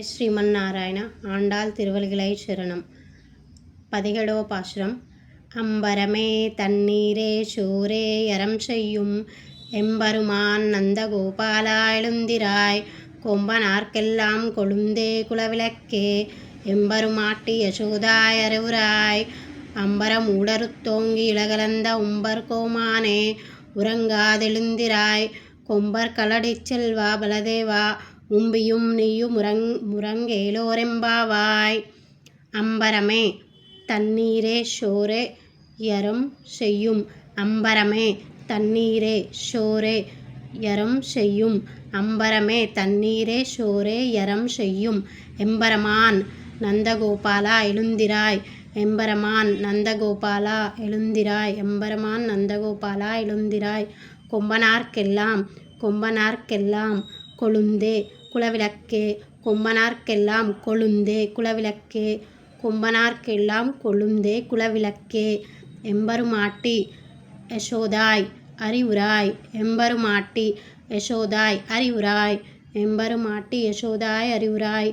ஸ்ரீமன்னாராயண ஆண்டாள் திருவடிகளே சரணம். பதிகடோபாசுரம். அம்பரமே தண்ணீரே சோரே யரம் செய்யும் எம்பெருமான் நந்தகோபாலா எழுந்திராய் கொம்பனார்க்கெல்லாம் கொழுந்தே குலவிளக்கே எம்பெருமாட்டி யசோதாய் அறிவுராய் அம்பரமூடறுத்தோங்கி இளகலந்த உம்பர்கோமானே உறங்காதெழுந்திராய் கொம்பர் கலடிச் செல்வா பலதேவா உம்பியும் நீயும் முரங்கேலோரெம்பாவாய். அம்பரமே தண்ணீரே சோரே யரம் செய்யும் அம்பரமே தண்ணீரே சோரே யரம் செய்யும் அம்பரமே தண்ணீரே சோரே யரம் செய்யும் எம்பெருமான் நந்தகோபாலா எழுந்திராய் எம்பெருமான் நந்தகோபாலா எழுந்திராய் எம்பெருமான் நந்தகோபாலா எழுந்திராய் கொம்பனார்க்கெல்லாம் கொழுந்தே குலவிளக்கே கொம்பனார்க்கெல்லாம் கொழுந்தே குலவிளக்கே கொம்பனார்க்கெல்லாம் கொழுந்தே குலவிளக்கே எம்பெருமாட்டி யசோதாய் அறிவுராய் எம்பெருமாட்டி யசோதாய் அறிவுராய் எம்பெருமாட்டி யசோதாய் அறிவுராய்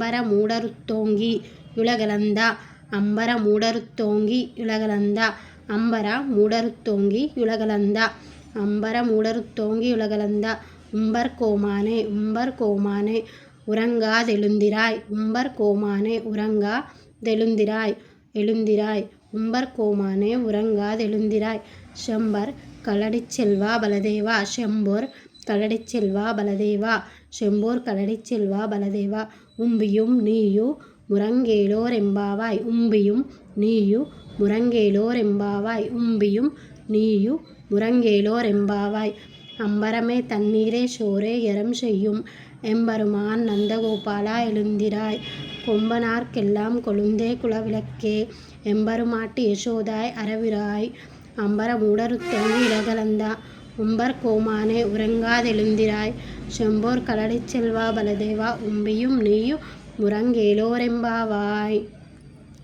அம்பரமூடறுத்தோங்கி யுலகளந்த அம்பரமூடறுத்தோங்கி யுலகளந்த அம்பரமூடறுத்தோங்கி யுலகளந்த அம்பரமூடறுத்தோங்கி யுலகளந்த உம்பர்கோமானே உறங்காதெழுந்திராய் உம்பர்கோமானே உறங்காதெழுந்திராய் உம்பர்கோமானே உறங்காதெழுந்திராய் செம்பர் கலடிச் செல்வா பலதேவா செம்போர் கலடிச் செல்வா பலதேவா செம்போர் கலடிச் செல்வா பலதேவா உம்பியும் நீயு முரங்கேலோரெம்பாவாய் உம்பியும் நீயு முரங்கேலோரெம்பாவாய் உம்பியும் நீயு முரங்கேலோரெம்பாவாய். அம்பரமே தண்ணீரே சோரே யரம் செய்யும் எம்பெருமான் நந்தகோபாலா எழுந்திராய் கொம்பனார்க்கெல்லாம் கொழுந்தே குலவிளக்கே எம்பெருமாட்டி யசோதாய் அறிவுராய் அம்பரமூடறுத்தோங்கி இளகலந்த உம்பர்கோமானே உறங்காதெழுந்திராய் செம்போர் கலடிச் செல்வா பலதேவா உம்பியும் நீயு முரங்கேலோரெம்பாவாய்.